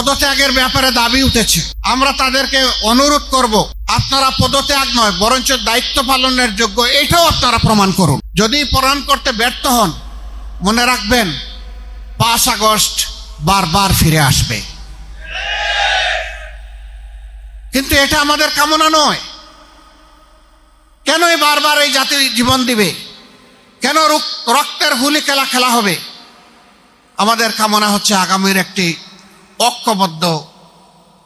পদত্যাগের ব্যাপারে দাবি উঠেছে। আমরা তাদেরকে অনুরোধ করব, আপনারা পদত্যাগ নয় বরঞ্চ দায়িত্ব পালনের যোগ্য, এটাও আপনারা প্রমাণ করুন। যদি প্রমাণ করতে ব্যর্থ হন, মনে রাখবেন 5 আগস্ট বারবার ফিরে আসবে। কিন্তু এটা আমাদের কামনা নয়। কেন বারবার এই জাতির জীবন দিবে? কেন রক্তের হুলি খেলা হবে? আমাদের কামনা হচ্ছে আগামীর একটি ঐক্যবদ্ধ,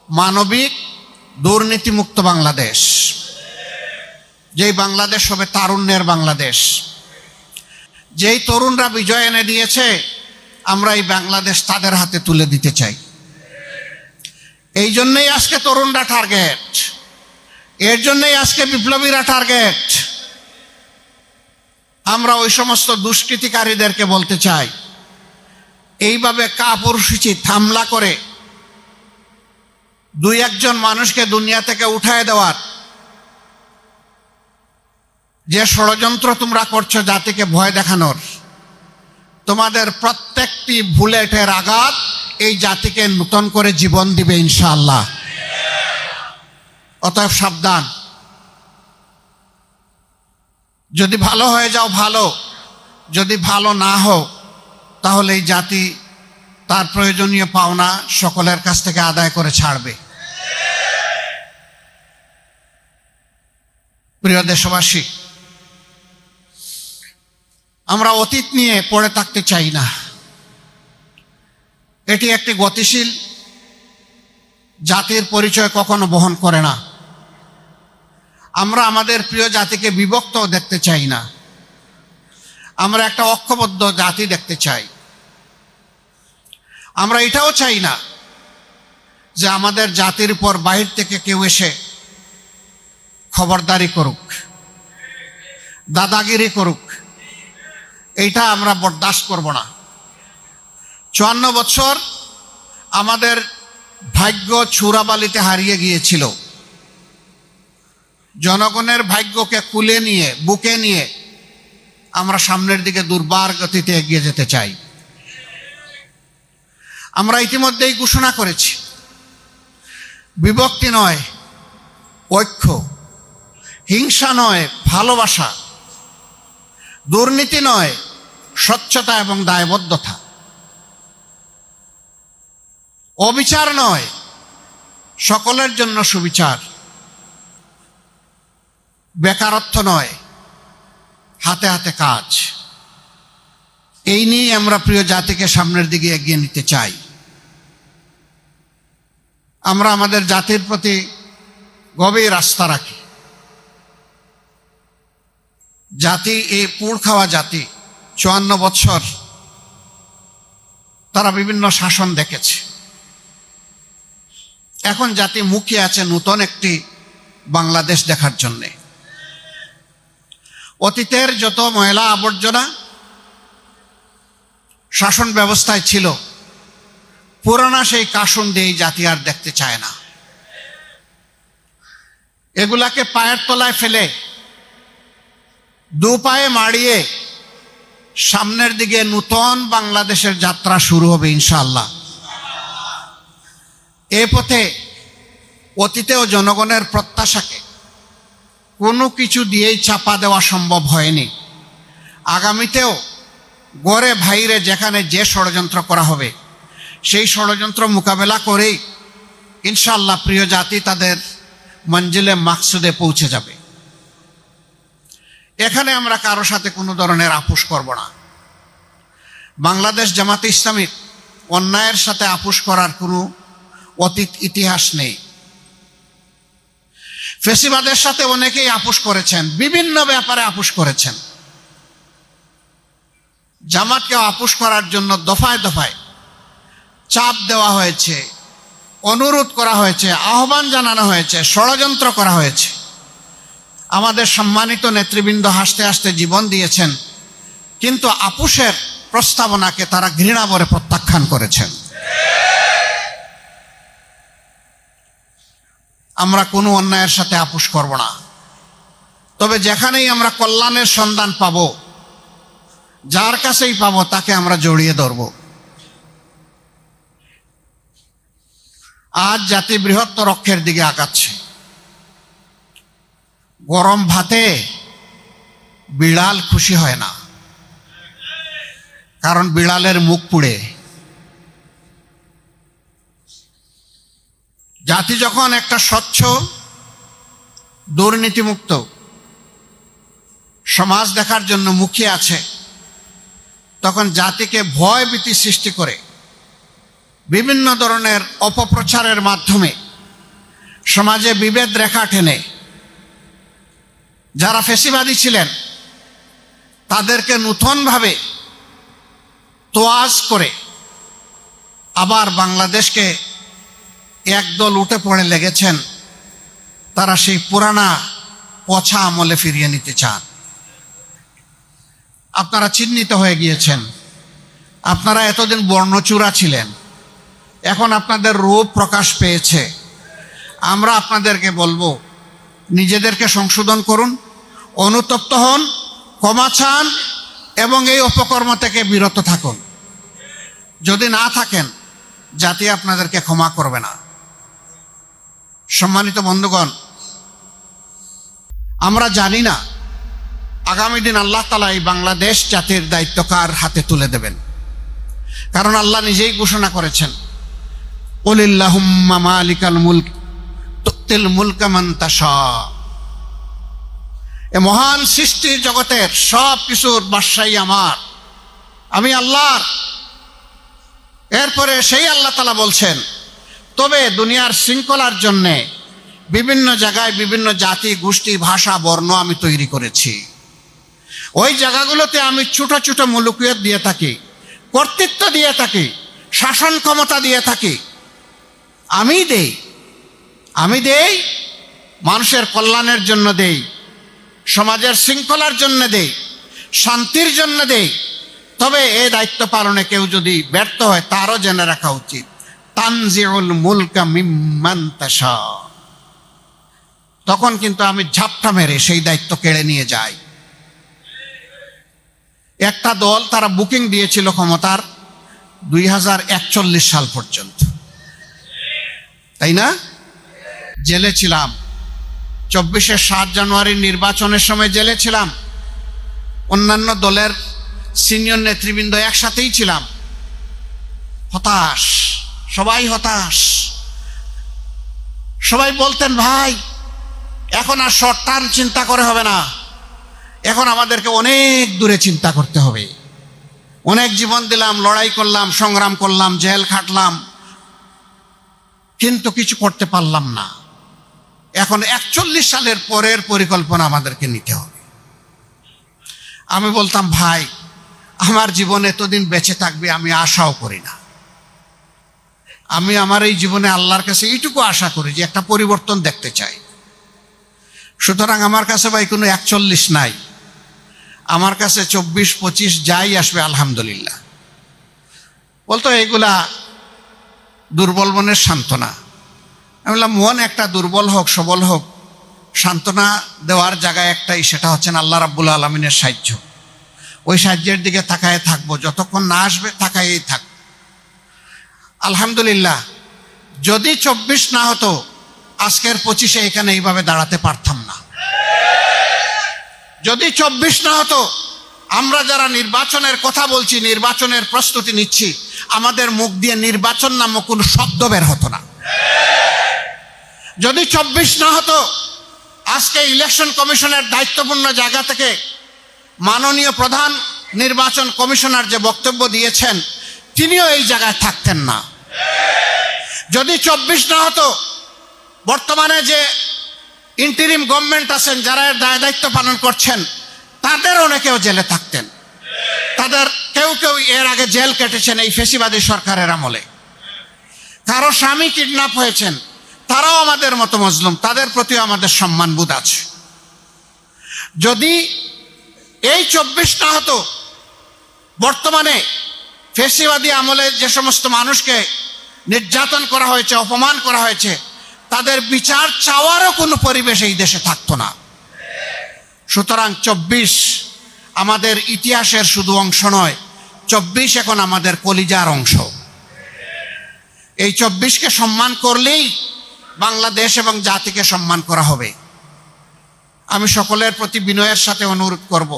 মানবিক, দুর্নীতিমুক্ত বাংলাদেশ, যেই বাংলাদেশ হবে তারুণ্যের বাংলাদেশ। যেই তরুণরা বিজয় এনে দিয়েছে, আমরা এই বাংলাদেশ তাদের হাতে তুলে দিতে চাই। এই জন্যই আজকে তরুণরা টার্গেট, এর জন্যই আজকে বিপ্লবীরা টার্গেট। আমরা ওই সমস্ত দুষ্কৃতিকারীদেরকে বলতে চাই, এইভাবে কাপুরুষোচিত হামলা করে 2-1 মানুষকে দুনিয়া থেকে উঠায় দেওয়ার যে ষড়যন্ত্র তোমরা করছো জাতিকে ভয় দেখানোর, তোমাদের প্রত্যেকটি বুলেটের আঘাত এই জাতিকে নতুন করে জীবন দিবে ইনশাআল্লাহ। অতএব সাবধান। যদি ভালো হয়ে যাও ভালো, যদি ভালো না হও তাহলে এই জাতি তার প্রয়োজনীয় পাওনা সকলের কাছ থেকে আদায় করে ছাড়বে। প্রিয় দেশবাসী, আমরা অতীত নিয়ে পড়ে থাকতে চাই না। এটি একটি গতিশীল জাতির পরিচয় কখনো বহন করে না। আমরা আমাদের প্রিয় জাতিকে বিভক্ত দেখতে চাই না। আমরা একটা ঐক্যবদ্ধ জাতি দেখতে চাই। আমরা এটাও চাই না যে আমাদের জাতির উপর বাহির থেকে কেউ এসে খবরদারি করুক, দাদাগিরি করুক। এইটা আমরা বরদাস্ত করব না। 54 বছর আমাদের ভাগ্য চূড়াবালিতে হারিয়ে গিয়েছিল। জনগণের ভাগ্যকে কুলে নিয়ে, বুকে নিয়ে আমরা সামনের দিকে দুর্বার গতিতে এগিয়ে যেতে চাই। আমরা ইতিমধ্যেই ঘোষণা করেছি, বিভক্তি নয় ঐক্য, হিংসা নয় ভালোবাসা, দুর্নীতি নয় স্বচ্ছতা এবং দায়বদ্ধতা, অবিচার নয় সকলের জন্য সুবিচার, বেকারত্ব নয় হাতে হাতে কাজ। এই নিয়ে আমরা প্রিয় জাতিকে সামনের দিকে এগিয়ে নিতে চাই। আমরা আমাদের জাতির প্রতি গভীর আস্থা রাখি। জাতি, এই পুড় খাওয়া জাতি, 54 বছর তারা বিভিন্ন শাসন দেখেছে। এখন জাতি মুখিয়ে আছে নতুন একটি বাংলাদেশ দেখার জন্যে। অতীতের যত ময়লা আবর্জনা শাসন ব্যবস্থায় ছিল, পুরানা সেই কাসুন দিয়ে এই জাতি আর দেখতে চায় না। এগুলাকে পায়ের তলায় ফেলে 2 পায়ে মাড়িয়ে সামনের দিকে নতুন বাংলাদেশের যাত্রা শুরু হবে ইনশাআল্লাহ। এ পথে অতীতেও জনগণের প্রত্যাশাকে কোনো কিছু দিয়েই চাপা দেওয়া সম্ভব হয়নি। আগামীতেও গড়ে ভাইরে যেখানে যে ষড়যন্ত্র করা হবে, সেই ষড়যন্ত্র মোকাবেলা করেই ইনশাআল্লাহ প্রিয় জাতি তাদের মঞ্জিলে মাকসুদে পৌঁছে যাবে। এখানে আমরা কারো সাথে কোনো ধরনের আপোষ করব না। বাংলাদেশ জামাতে ইসলামীর অন্যায়ের সাথে আপোষ করার কোনো অতীত ইতিহাস নেই। ফেসিবাদের সাথে অনেকেই আপোষ করেছেন, বিভিন্ন ব্যাপারে আপোষ করেছেন। জামাতকে আপোষ করার জন্য দফায় দফায় চাপ দেওয়া হয়েছে, অনুরোধ করা হয়েছে, আহ্বান জানানো হয়েছে, ষড়যন্ত্র করা হয়েছে। আমাদের সম্মানিত নেতৃবৃন্দ হাসতে হাসতে জীবন দিয়েছেন, কিন্তু আপোষের প্রস্তাবনাকে তারা ঘৃণা ভরে প্রত্যাখ্যান করেছেন। আমরা কোনো অন্যায়ের সাথে আপোষ করব না। তবে যেখানেই আমরা কল্যাণের সন্ধান পাব, যার কাছেই পাব তাকে আমরা জড়িয়ে ধরব। আজ জাতি বৃহত্তর অক্ষের দিকে আগাচ্ছে। গরম ভাতে বিড়াল খুশি হয় না, কারণ বিড়ালের মুখ পুড়ে। জাতি যখন একটা স্বচ্ছ দুর্নীতিমুক্ত সমাজ দেখার জন্য মুখিয়ে আছে, তখন জাতিকে ভয় ভীতি সৃষ্টি করে বিভিন্ন ধরনের অপপ্রচারের মাধ্যমে সমাজে বিভেদ রেখা টেনে যারা ফ্যাসিবাদী ছিলেন তাদেরকে নূতনভাবে তোয়াজ করে আবার বাংলাদেশকে একদল উঠে পড়ে লেগেছেন। তারা সেই পুরানা পচা আমলে ফিরিয়ে নিতে চান। আপনারা চিহ্নিত হয়ে গিয়েছেন। আপনারা এতদিন বর্ণচূড়া ছিলেন, এখন আপনাদের রূপ প্রকাশ পেয়েছে। আমরা আপনাদেরকে বলবো, নিজেদেরকে সংশোধন করুন, অনুতপ্ত হন, ক্ষমা চান এবং এই অপকর্ম থেকে বিরত থাকুন। যদি না থাকেন, জাতি আপনাদেরকে ক্ষমা করবে না। সম্মানিত বন্ধুগণ, আমরা জানি না আগামী দিন আল্লাহ তাআলা এই বাংলাদেশ জাতির দায়িত্ব কার হাতে তুলে দেবেন, কারণ আল্লাহ নিজেই ঘোষণা করেছেন, কুলিল্লাহুম্মা মালিকাল মুলক তুতিল মুলকা মান তাশা। এ মহান সৃষ্টির জগতের সব কিছুর বাদশাহী আমার, আমি আল্লাহ। এরপরে সেই আল্লাহ তাআলা বলছেন, তবে দুনিয়ার শৃঙ্খলার জন্যে বিভিন্ন জায়গায় বিভিন্ন জাতি গোষ্ঠী ভাষা বর্ণ আমি তৈরি করেছি। ওই জায়গাগুলোতে আমি ছোট ছোট মুলুকিয়ত দিয়ে থাকি, কর্তৃত্ব দিয়ে থাকি, শাসন ক্ষমতা দিয়ে থাকি। আমি দেই মানুষের কল্যাণের জন্য দেই, সমাজের শৃঙ্খলার জন্য দেই, শান্তির জন্য দেই। তবে এই দায়িত্ব পালনে কেউ যদি ব্যর্থ হয়, তারও জেনে রাখা উচিত, তানজিউল মুলকা মিম্মান তাশা। তখন কিন্তু আমি ঝাপটা মেরে সেই দায়িত্ব কেড়ে নিয়ে যাই। একটা দল তারা বুকিং দিয়েছিল ক্ষমতার 2041 সাল পর্যন্ত, তাই না? জেলে ছিলাম। 7 জানুয়ারির নির্বাচনের সময় জেলে ছিলাম। অন্যান্য দলের সিনিয়র নেতৃবৃন্দ একসাথেই ছিলাম। হতাশ, সবাই হতাশ। সবাই বলতেন, ভাই এখন আর শর্ট টার্ম চিন্তা করে হবে না, এখন আমাদেরকে অনেক দূরে চিন্তা করতে হবে। অনেক জীবন দিলাম, লড়াই করলাম, সংগ্রাম করলাম, জেল খাটলাম, কিন্তু কিছু করতে পারলাম না। এখন 41 সালের পরের পরিকল্পনা আমাদেরকে নিতে হবে। আমি বলতাম, ভাই আমার জীবন এতদিন বেঁচে থাকবে আমি আশাও করি না। আমি আমার এই জীবনে আল্লাহর কাছে এইটুকু আশা করি যে একটা পরিবর্তন দেখতে চাই। সুতরাং আমার কাছে ভাই কোনো 41 নাই, আমার কাছে 24-25 যাই আসবে আলহামদুলিল্লাহ। বলতো এগুলা দুর্বল মনের সান্ত্বনা। আমি বললাম, মন একটা দুর্বল হোক সবল হোক, সান্ত্বনা দেওয়ার জায়গায় একটাই, সেটা হচ্ছেন আল্লাহ রাব্বুল আলামিনের সাহায্য। ওই সাহায্যের দিকে তাকায় থাকবো, যতক্ষণ না আসবে তাকায়েই থাকবো। আলহামদুলিল্লাহ, যদি 24 না হতো আজকের 25-এ এখানে এইভাবে দাঁড়াতে পারতাম না। যদি 24 না হতো, আমরা যারা নির্বাচনের কথা বলছি, নির্বাচনের প্রস্তুতি নিচ্ছি, আমাদের মুখ দিয়ে নির্বাচন নামক কোনো শব্দ বের হতো না। যদি 24 না হতো, আজকে ইলেকশন কমিশনের দায়িত্বপূর্ণ জায়গা থেকে মাননীয় প্রধান নির্বাচন কমিশনার যে বক্তব্য দিয়েছেন, তিনিও এই জায়গায় থাকতেন না। যদি 24 না হতো, বর্তমানে যে ইন্টারিম গভর্নমেন্ট আছেন, যারা এর দায়িত্ব পালন করছেন, তাদের অনেকেও জেলে থাকতেন। তাদের কেউ কেউ এর আগে জেল কেটেছেন এই ফ্যাসিবাদী সরকারের আমলে। কারো স্বামী কিডন্যাপ হয়েছেন, তারাও আমাদের মতো মজলুম, তাদের প্রতিও আমাদের সম্মানবোধ আছে। যদি এই 24 না হতো, বর্তমানে ফ্যাসিবাদী আমলে যে সমস্ত মানুষকে নির্যাতন করা হয়েছে, অপমান করা হয়েছে, তাদের বিচার চাওয়ারও কোনো পরিবেশ এই দেশে থাকতো না। সুতরাং 24 আমাদের ইতিহাসের শুধু অংশ নয়, 24 এখন আমাদের কলিজার অংশ। এই 24কে সম্মান করলেই বাংলাদেশ এবং জাতিকে সম্মান করা হবে। আমি সকলের প্রতি বিনয়ের সাথে অনুরোধ করব,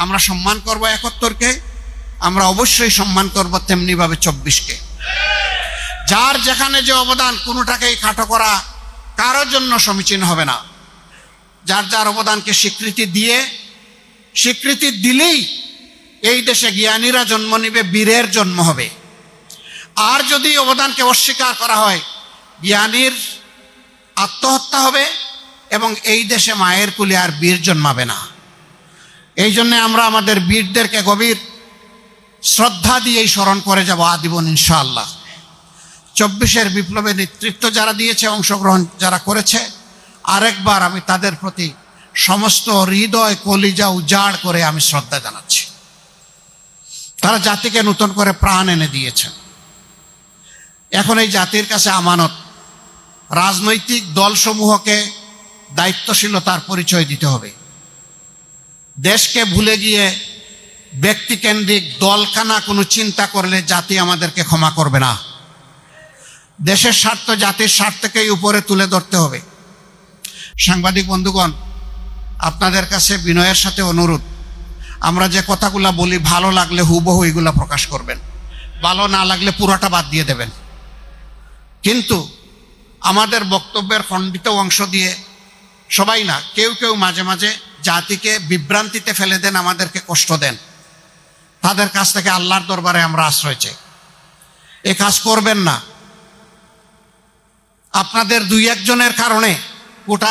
আমরা সম্মান করব 71কে, আমরা অবশ্যই সম্মান করব তেমনিভাবে 24কে। যার যেখানে যে অবদান, কোনোটাকেই খাটো করা কারোর জন্য সমীচীন হবে না। যার যার অবদানকে স্বীকৃতি দিলেই এই দেশে জ্ঞানীরা জন্ম নিবে, বীরের জন্ম হবে। আর যদি অবদানকে অস্বীকার করা হয়, জ্ঞানীর আত্মহত্যা হবে এবং এই দেশে মায়ের কুলে আর বীর জন্মাবে না। এই জন্যে আমরা আমাদের বীরদেরকে গভীর শ্রদ্ধা দিয়েই স্মরণ করে যাব আজীবন ইনশাআল্লাহ। 24-এর বিপ্লবে নেতৃত্ব যারা দিয়েছে, অংশগ্রহণ যারা করেছে, আরেকবার আমি তাদের প্রতি সমস্ত হৃদয় কলিজা উজাড় করে আমি শ্রদ্ধা জানাচ্ছি। তারা জাতিকে নতুন করে প্রাণ এনে দিয়েছেন। এখন এই জাতির কাছে আমানত, রাজনৈতিক দলসমূহকে দায়িত্বশীলতার পরিচয় দিতে হবে। দেশকে ভুলে গিয়ে ব্যক্তিকেন্দ্রিক দলখানা কোনো চিন্তা করলে জাতি আমাদেরকে ক্ষমা করবে না। দেশের স্বার্থ, জাতির স্বার্থকেই উপরে তুলে ধরতে হবে। সাংবাদিক বন্ধুগণ, আপনাদের কাছে বিনয়ের সাথে অনুরোধ, আমরা যে কথাগুলো বলি ভালো লাগলে হুবহু এগুলো প্রকাশ করবেন, ভালো না লাগলে পুরোটা বাদ দিয়ে দেবেন। কিন্তু আমাদের বক্তব্যের খণ্ডিত অংশ দিয়ে সবাই না, কেউ কেউ মাঝে মাঝে জাতিকে বিভ্রান্তিতে ফেলে দেন, আমাদেরকে কষ্ট দেন। তাদের কাছ থেকে আল্লাহর দরবারে আমরা আশ্রয় চাই। এ কাজ করবেন না। আপনাদের 2-1 জনের কারণে গোটা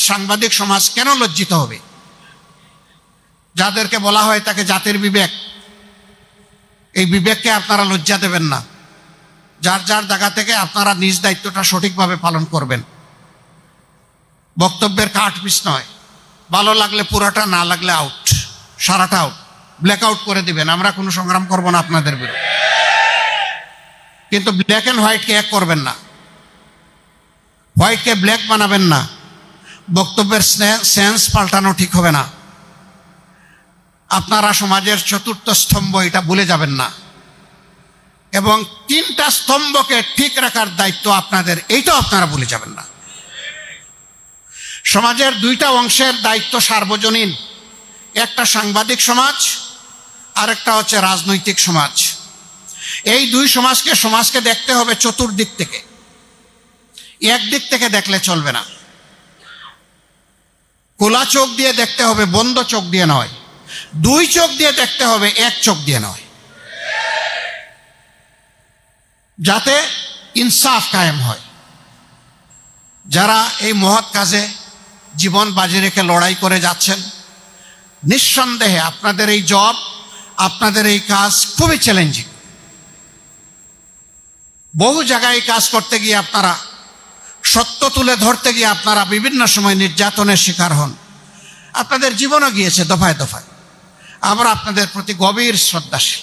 সাংবাদিক সমাজ কেন লজ্জিত হবে? যাদেরকে বলা হয় তাকে জাতির বিবেক, এই বিবেককে আপনারা লজ্জা দেবেন না। যার যার জায়গা থেকে আপনারা নিজ দায়িত্বটা সঠিকভাবে পালন করবেন। বক্তব্যের কাট পিস নয়, ভালো লাগলে পুরাটা, না লাগলে আউট, সারাটা আউট, ব্ল্যাক আউট করে দিবেন। আমরা কোনো সংগ্রাম করব না আপনাদের বিরুদ্ধে, কিন্তু ব্ল্যাক অ্যান্ড হোয়াইটকে এক করবেন না, হোয়াইটকে ব্ল্যাক বানাবেন না। বক্তব্যের সেন্স পাল্টানো ঠিক হবে না। আপনারা সমাজের 4র্থ স্তম্ভ, এটা ভুলে যাবেন না। এবং 3টা স্তম্ভকে ঠিক রাখার দায়িত্ব আপনাদের, এইটাও আপনারা ভুলে যাবেন না। সমাজের 2টা অংশের দায়িত্ব সার্বজনীন, একটা সাংবাদিক সমাজ, আরেকটা হচ্ছে রাজনৈতিক সমাজ। এই 2 সমাজকে দেখতে হবে চতুর্দিক থেকে, একদিক থেকে দেখলে চলবে না। খোলা চোখ দিয়ে দেখতে হবে, বন্ধ চোখ দিয়ে নয়। 2 চোখ দিয়ে দেখতে হবে, 1 চোখ দিয়ে নয়, যাতে ইনসাফ কায়েম হয়। যারা এই মহৎ কাজে জীবন বাজি রেখে লড়াই করে যাচ্ছেন, নিঃসন্দেহে আপনাদের এই জব, আপনাদের এই কাজ খুবই চ্যালেঞ্জিং। বহু জায়গায় এই কাজ করতে গিয়ে আপনারা, সত্য তুলে ধরতে গিয়ে আপনারা বিভিন্ন সময় নির্যাতনের শিকার হন। আপনাদের জীবনও গিয়েছে দফায় দফায়। আমরা আপনাদের প্রতি গভীর শ্রদ্ধাশীল।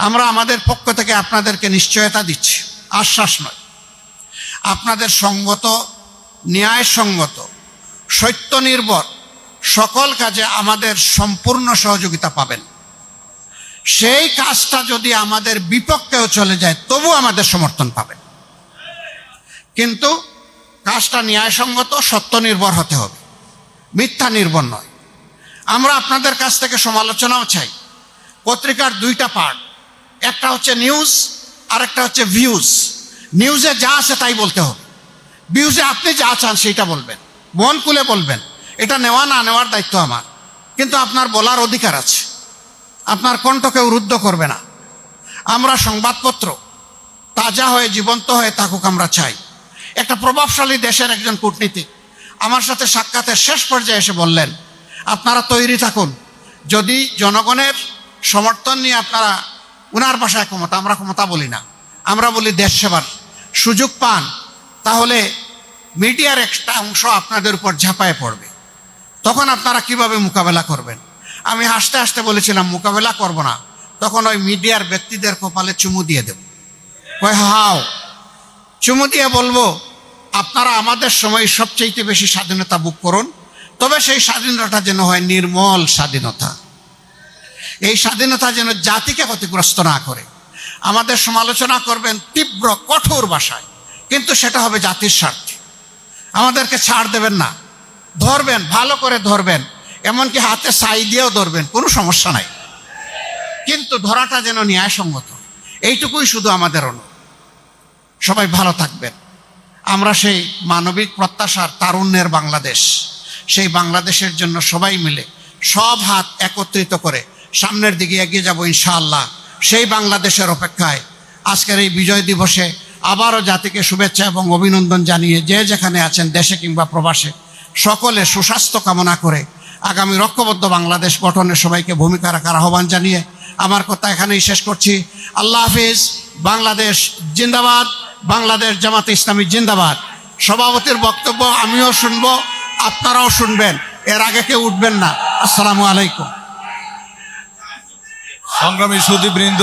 আমরা আমাদের পক্ষ থেকে আপনাদেরকে নিশ্চয়তা দিচ্ছি, আশ্বাস নয়। আপনাদের সঙ্গত, ন্যায়সঙ্গত, সত্য নির্ভর সকল কাজে আমাদের সম্পূর্ণ সহযোগিতা পাবেন। সেই কাজটা যদি আমাদের বিপক্ষেও চলে যায়, তবু আমাদের সমর্থন পাবেন। কিন্তু কাজটা ন্যায়সঙ্গত, সত্য নির্ভর হতে হবে, মিথ্যা নির্ভর নয়। আমরা আপনাদের কাছ থেকে সমালোচনাও চাই। পত্রিকার 2টা পার্ট, একটা হচ্ছে নিউজ, আর একটা হচ্ছে ভিউজ। নিউজে যা আছে তাই বলতে হবে, ভিউজে আপনি যা চান সেইটা বলবেন, মন খুলে বলবেন। এটা নেওয়া না নেওয়ার দায়িত্ব আমার, কিন্তু আপনার বলার অধিকার আছে। আপনার কণ্ঠ কেউ রুদ্ধ করবে না। আমরা সংবাদপত্র তাজা হয়ে, জীবন্ত হয়ে থাকুক আমরা চাই। একটা প্রভাবশালী দেশের একজন কূটনীতিক আমার সাথে সাক্ষাতের শেষ পর্যায়ে এসে বললেন, আপনারা তৈরি থাকুন, যদি জনগণের সমর্থন নিয়ে আপনারা, ওনার ভাষায় ক্ষমতা, আমরা ক্ষমতা বলি না, আমরা বলি দেশ সেবার সুযোগ পান, তাহলে মিডিয়ার একটা অংশ আপনাদের উপর ঝাঁপায় পড়বে। তখন আপনারা কিভাবে মোকাবেলা করবেন? আমি হাসতে হাসতে বলেছিলাম, মোকাবেলা করব না, তখন ওই মিডিয়ার ব্যক্তিদের কপালে চুমু দিয়ে দেব। কয় হাও, চুমু দিয়ে বলবো, আপনারা আমাদের সময় সবচেয়ে বেশি স্বাধীনতা ভোগ করুন, তবে সেই স্বাধীনতা যেন হয় নির্মল স্বাধীনতা। এই স্বাধীনতা যেন জাতিকে ক্ষতিগ্রস্ত না করে। আমাদের সমালোচনা করবেন তীব্র কঠোর ভাষায়, কিন্তু সেটা হবে জাতির স্বার্থে। আমাদেরকে ছাড় দেবেন না, ধরবেন, ভালো করে ধরবেন, এমনকি হাতে ছাই দিয়েও ধরবেন, কোনো সমস্যা নাই, কিন্তু ধরাটা যেন ন্যায়সঙ্গত। এইটুকুই শুধু আমাদের অনুরোধ। সবাই ভালো থাকবেন। আমরা সেই মানবিক প্রত্যাশার তারুণ্যের বাংলাদেশ, সেই বাংলাদেশের জন্য সবাই মিলে সব হাত একত্রিত করে সামনের দিকে এগিয়ে যাব ইনশাআল্লাহ। সেই বাংলাদেশের অপেক্ষায় আজকের এই বিজয় দিবসে আবারও জাতিকে শুভেচ্ছা এবং অভিনন্দন জানিয়ে যে যেখানে আছেন দেশে কিংবা প্রবাসে সকলে সুস্বাস্থ্য কামনা করে আগামী ঐক্যবদ্ধ বাংলাদেশ গঠনে সবাইকে ভূমিকা রাখার আহ্বান জানিয়ে আমার কথা এখানেই শেষ করছি। আল্লাহ হাফিজ। বাংলাদেশ জিন্দাবাদ, বাংলাদেশ জামাতে ইসলামী জিন্দাবাদ। সভাপতির বক্তব্য আমিও শুনবো, আপনারাও শুনবেন, এর আগে কেউ উঠবেন না। আসসালামু আলাইকুম। সংগ্রামী সুধীবৃন্দ,